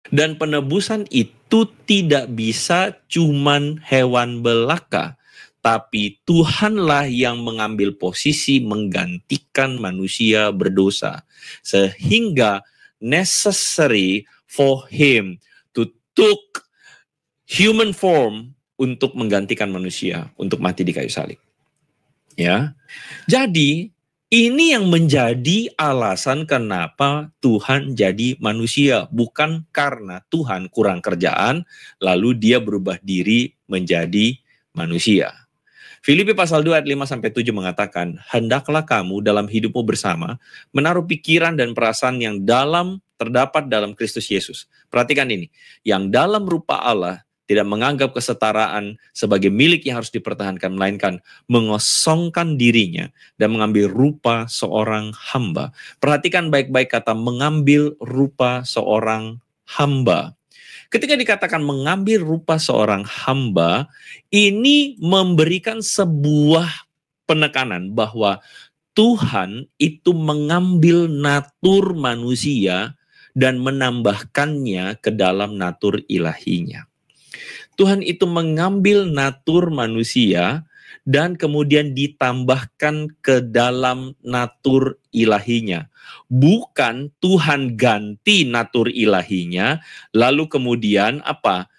Dan penebusan itu tidak bisa cuman hewan belaka, tapi Tuhanlah yang mengambil posisi menggantikan manusia berdosa, sehingga necessary for him to took human form untuk menggantikan manusia, untuk mati di kayu salib. Ya, jadi ini yang menjadi alasan kenapa Tuhan jadi manusia, bukan karena Tuhan kurang kerjaan lalu dia berubah diri menjadi manusia. Filipi pasal 2 ayat 5-7 mengatakan, hendaklah kamu dalam hidupmu bersama menaruh pikiran dan perasaan yang terdapat dalam Kristus Yesus. Perhatikan ini, yang dalam rupa Allah tidak menganggap kesetaraan sebagai milik yang harus dipertahankan, melainkan mengosongkan dirinya dan mengambil rupa seorang hamba. Perhatikan baik-baik kata mengambil rupa seorang hamba. Ketika dikatakan mengambil rupa seorang hamba, ini memberikan sebuah penekanan bahwa Tuhan itu mengambil natur manusia dan menambahkannya ke dalam natur ilahinya. Tuhan itu mengambil natur manusia dan kemudian ditambahkan ke dalam natur ilahinya. Bukan Tuhan ganti natur ilahinya, lalu kemudian apa?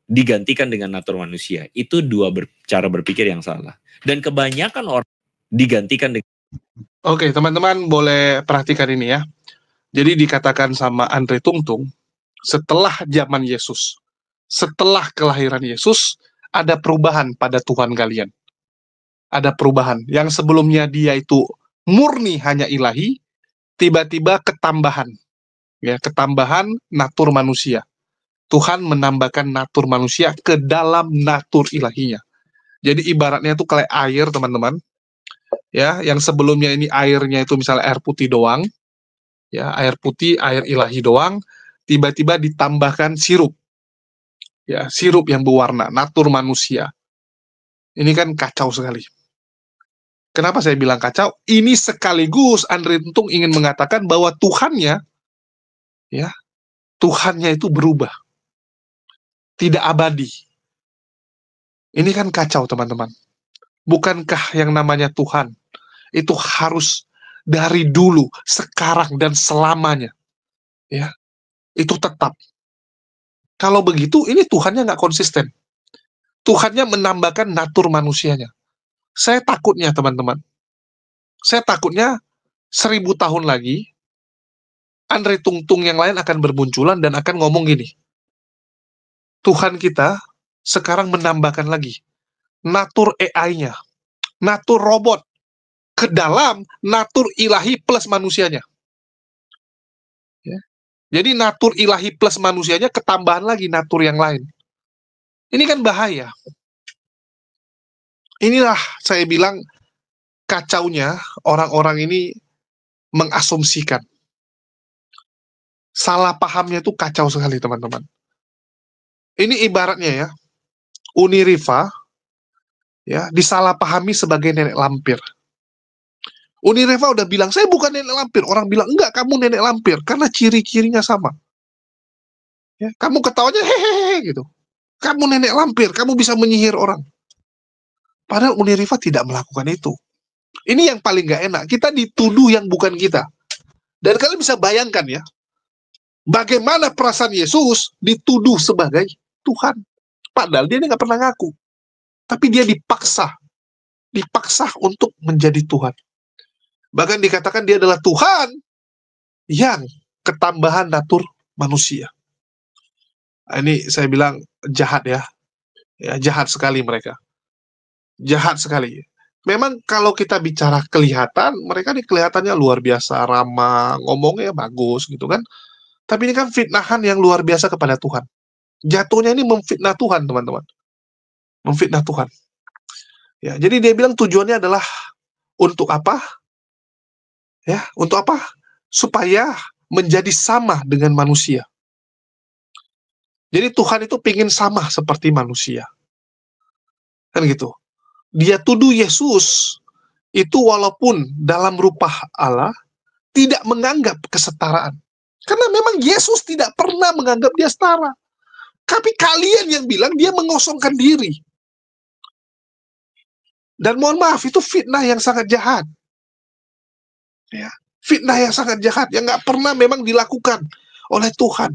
Digantikan dengan natur manusia. Itu dua cara berpikir yang salah. Dan kebanyakan orang digantikan dengan... Oke, teman-teman boleh perhatikan ini ya. Jadi dikatakan sama Andre Tungtung, setelah zaman Yesus, setelah kelahiran Yesus, ada perubahan pada Tuhan kalian. Ada perubahan. Yang sebelumnya dia itu murni hanya ilahi, tiba-tiba ketambahan. Ya, ketambahan natur manusia. Tuhan menambahkan natur manusia ke dalam natur ilahinya. Jadi ibaratnya itu kayak air, teman-teman. Ya, yang sebelumnya ini airnya itu misalnya air putih doang. Ya, air putih, air ilahi doang, tiba-tiba ditambahkan sirup. Ya, sirup yang berwarna, natur manusia. Ini kan kacau sekali. Kenapa saya bilang kacau? Ini sekaligus Andre Tungtung ingin mengatakan bahwa Tuhannya, ya, Tuhannya itu berubah, tidak abadi. Ini kan kacau, teman-teman. Bukankah yang namanya Tuhan itu harus dari dulu, sekarang, dan selamanya, ya, itu tetap. Kalau begitu, ini Tuhannya nggak konsisten. Tuhannya menambahkan natur manusianya. Saya takutnya, teman-teman. Saya takutnya 1000 tahun lagi, Andre Tungtung yang lain akan bermunculan dan akan ngomong gini. Tuhan kita sekarang menambahkan lagi natur AI-nya, natur robot, ke dalam natur ilahi plus manusianya. Ya. Jadi natur ilahi plus manusianya ketambahan lagi natur yang lain. Ini kan bahaya. Inilah saya bilang kacaunya orang-orang ini mengasumsikan. Salah pahamnya itu kacau sekali, teman-teman. Ini ibaratnya ya, Uni Riva ya disalahpahami sebagai nenek lampir. Uni Riva udah bilang, saya bukan nenek lampir. Orang bilang, enggak, kamu nenek lampir karena ciri-cirinya sama. Ya, kamu ketawanya hehehe gitu. Kamu nenek lampir, kamu bisa menyihir orang. Padahal Uni Riva tidak melakukan itu. Ini yang paling gak enak. Kita dituduh yang bukan kita. Dan kalian bisa bayangkan ya, bagaimana perasaan Yesus dituduh sebagai Tuhan. Padahal dia nggak pernah ngaku. Tapi dia dipaksa untuk menjadi Tuhan. Bahkan dikatakan dia adalah Tuhan yang ketambahan natur manusia. Nah, ini saya bilang jahat ya, jahat sekali mereka, jahat sekali. Memang kalau kita bicara kelihatan, mereka nih kelihatannya luar biasa ramah, ngomongnya bagus gitu kan. Tapi ini kan fitnahan yang luar biasa kepada Tuhan. Jatuhnya ini memfitnah Tuhan, teman-teman. Memfitnah Tuhan. Ya, jadi dia bilang tujuannya adalah untuk apa? Ya, untuk apa? Supaya menjadi sama dengan manusia. Jadi Tuhan itu pingin sama seperti manusia. Kan gitu. Dia tuduh Yesus itu walaupun dalam rupa Allah tidak menganggap kesetaraan. Karena memang Yesus tidak pernah menganggap dia setara. Tapi kalian yang bilang dia mengosongkan diri. Dan mohon maaf, itu fitnah yang sangat jahat. Ya, fitnah yang sangat jahat, yang nggak pernah memang dilakukan oleh Tuhan.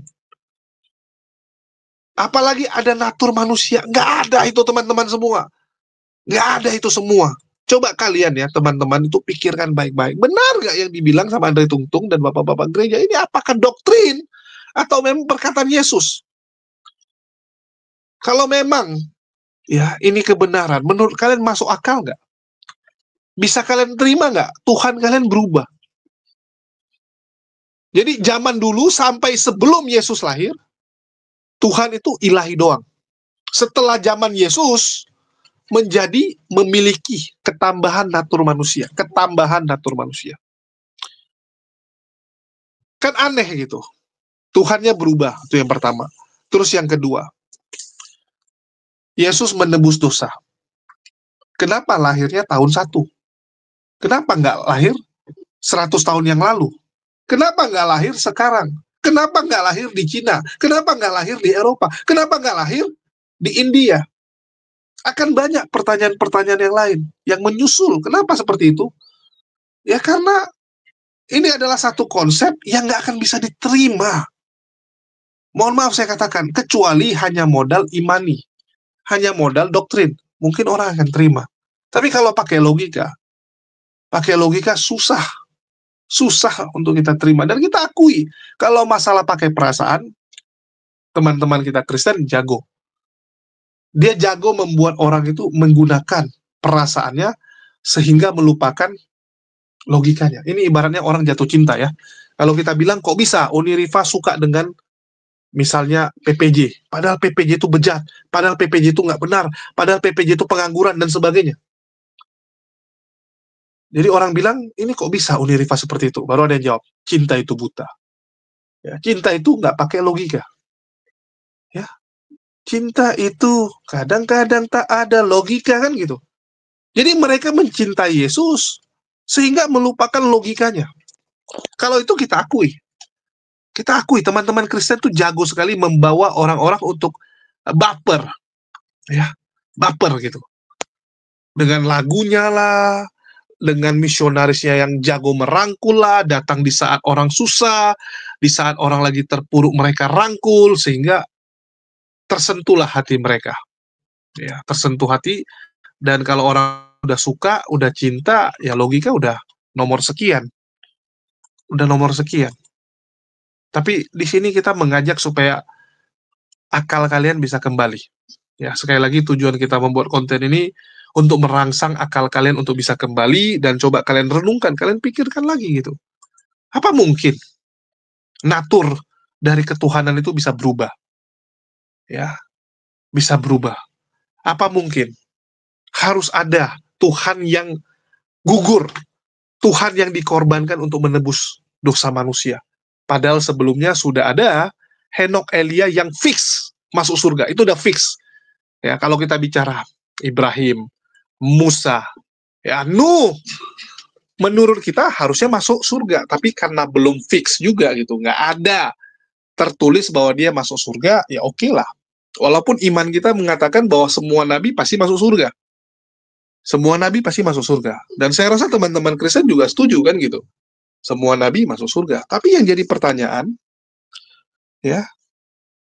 Apalagi ada natur manusia. Nggak ada itu teman-teman semua. Nggak ada itu semua. Coba kalian ya teman-teman itu pikirkan baik-baik. Benar nggak yang dibilang sama Andre Tungtung dan bapak-bapak gereja ini apakah doktrin atau memang perkataan Yesus? Kalau memang ya ini kebenaran, menurut kalian masuk akal nggak? Bisa kalian terima nggak? Tuhan kalian berubah. Jadi zaman dulu sampai sebelum Yesus lahir, Tuhan itu ilahi doang. Setelah zaman Yesus menjadi memiliki ketambahan natur manusia, ketambahan natur manusia. Kan aneh gitu. Tuhannya berubah, itu yang pertama. Terus yang kedua, Yesus menebus dosa. Kenapa lahirnya tahun 1? Kenapa nggak lahir 100 tahun yang lalu? Kenapa nggak lahir sekarang? Kenapa nggak lahir di Cina? Kenapa nggak lahir di Eropa? Kenapa nggak lahir di India? Akan banyak pertanyaan-pertanyaan yang lain yang menyusul. Kenapa seperti itu? Ya karena ini adalah satu konsep yang nggak akan bisa diterima. Mohon maaf saya katakan, kecuali hanya modal imani, hanya modal doktrin, mungkin orang akan terima. Tapi kalau pakai logika susah untuk kita terima. Dan kita akui, kalau masalah pakai perasaan, teman-teman kita Kristen jago. Dia jago membuat orang itu menggunakan perasaannya sehingga melupakan logikanya. Ini ibaratnya orang jatuh cinta ya. Kalau kita bilang kok bisa Uni Riva suka dengan misalnya PPJ, padahal PPJ itu bejat, padahal PPJ itu nggak benar, padahal PPJ itu pengangguran dan sebagainya. Jadi orang bilang ini kok bisa Uni Riva seperti itu. Baru ada yang jawab, cinta itu buta. Ya, cinta itu nggak pakai logika. Ya, cinta itu kadang-kadang tak ada logika kan gitu. Jadi mereka mencintai Yesus sehingga melupakan logikanya. Kalau itu kita akui. Kita akui teman-teman Kristen tuh jago sekali membawa orang-orang untuk baper. Ya, baper gitu. Dengan lagunya lah, dengan misionarisnya yang jago merangkul lah, datang di saat orang susah, di saat orang lagi terpuruk mereka rangkul sehingga tersentuhlah hati mereka. Ya, tersentuh hati. Dan kalau orang udah suka, udah cinta, ya logika udah nomor sekian. Udah nomor sekian. Tapi di sini kita mengajak supaya akal kalian bisa kembali. Ya, sekali lagi tujuan kita membuat konten ini untuk merangsang akal kalian untuk bisa kembali dan coba kalian renungkan, kalian pikirkan lagi gitu. Apa mungkin natur dari ketuhanan itu bisa berubah? Ya, bisa berubah. Apa mungkin harus ada Tuhan yang gugur, Tuhan yang dikorbankan untuk menebus dosa manusia? Padahal sebelumnya sudah ada Henok Elia yang fix masuk surga. Itu udah fix. Ya, kalau kita bicara Ibrahim, Musa, ya Nuh, menurut kita harusnya masuk surga, tapi karena belum fix juga gitu, nggak ada tertulis bahwa dia masuk surga, ya oke lah. Walaupun iman kita mengatakan bahwa semua nabi pasti masuk surga. Semua nabi pasti masuk surga. Dan saya rasa teman-teman Kristen juga setuju kan gitu. Semua nabi masuk surga. Tapi yang jadi pertanyaan, ya,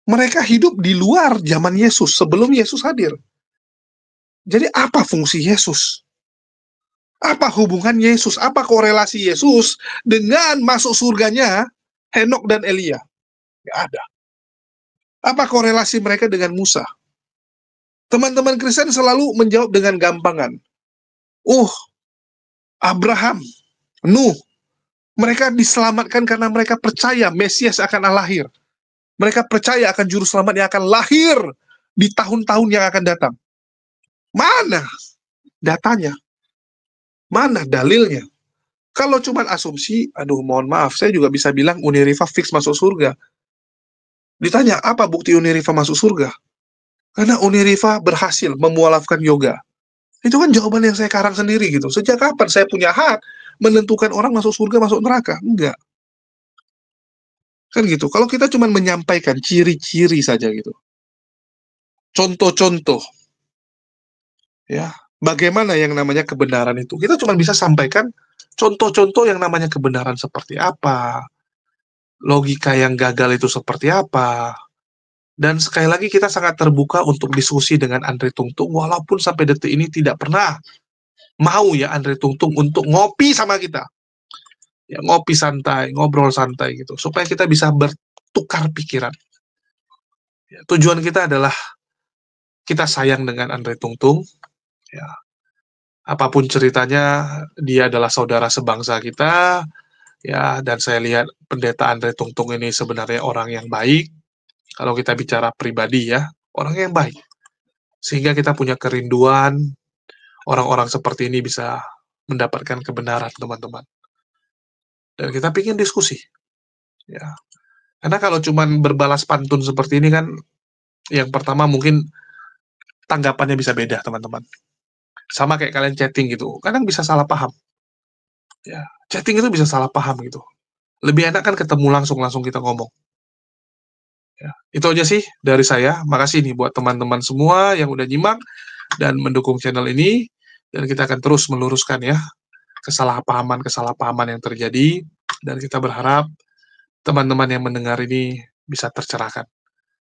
mereka hidup di luar zaman Yesus, sebelum Yesus hadir. Jadi apa fungsi Yesus? Apa hubungan Yesus? Apa korelasi Yesus dengan masuk surganya Henok dan Elia? Nggak ada. Apa korelasi mereka dengan Musa? Teman-teman Kristen selalu menjawab dengan gampangan. Abraham, Nuh, mereka diselamatkan karena mereka percaya Mesias akan lahir. Mereka percaya akan juru selamat yang akan lahir di tahun-tahun yang akan datang. Mana datanya? Mana dalilnya? Kalau cuma asumsi, aduh mohon maaf, saya juga bisa bilang Uniriva fix masuk surga. Ditanya, apa bukti Uniriva masuk surga? Karena Uniriva berhasil memualafkan yoga. Itu kan jawaban yang saya karang sendiri gitu. Sejak kapan saya punya hak menentukan orang masuk surga, masuk neraka? Enggak. Kan gitu. Kalau kita cuma menyampaikan ciri-ciri saja gitu. Contoh-contoh. Ya, bagaimana yang namanya kebenaran itu? Kita cuma bisa sampaikan contoh-contoh yang namanya kebenaran seperti apa. Logika yang gagal itu seperti apa. Dan sekali lagi kita sangat terbuka untuk diskusi dengan Andre Tungtung, walaupun sampai detik ini tidak pernah mau ya Andre Tungtung untuk ngopi sama kita. Ya, ngopi santai, ngobrol santai gitu, supaya kita bisa bertukar pikiran. Ya, tujuan kita adalah kita sayang dengan Andre Tungtung. Ya, apapun ceritanya, dia adalah saudara sebangsa kita. Ya, dan saya lihat pendeta Andre Tungtung ini sebenarnya orang yang baik. Kalau kita bicara pribadi ya, orang yang baik. Sehingga kita punya kerinduan orang-orang seperti ini bisa mendapatkan kebenaran, teman-teman. Dan kita ingin diskusi. Ya. Karena kalau cuman berbalas pantun seperti ini kan, yang pertama mungkin tanggapannya bisa beda, teman-teman. Sama kayak kalian chatting gitu, kadang bisa salah paham. Ya, chatting itu bisa salah paham gitu. Lebih enak kan ketemu langsung kita ngomong. Ya, itu aja sih dari saya. Makasih nih buat teman-teman semua yang udah nyimak dan mendukung channel ini. Dan kita akan terus meluruskan ya kesalahpahaman yang terjadi. Dan kita berharap teman-teman yang mendengar ini bisa tercerahkan.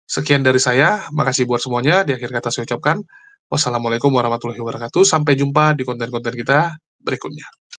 Sekian dari saya. Makasih buat semuanya. Di akhir kata saya ucapkan wassalamualaikum warahmatullahi wabarakatuh. Sampai jumpa di konten-konten kita berikutnya.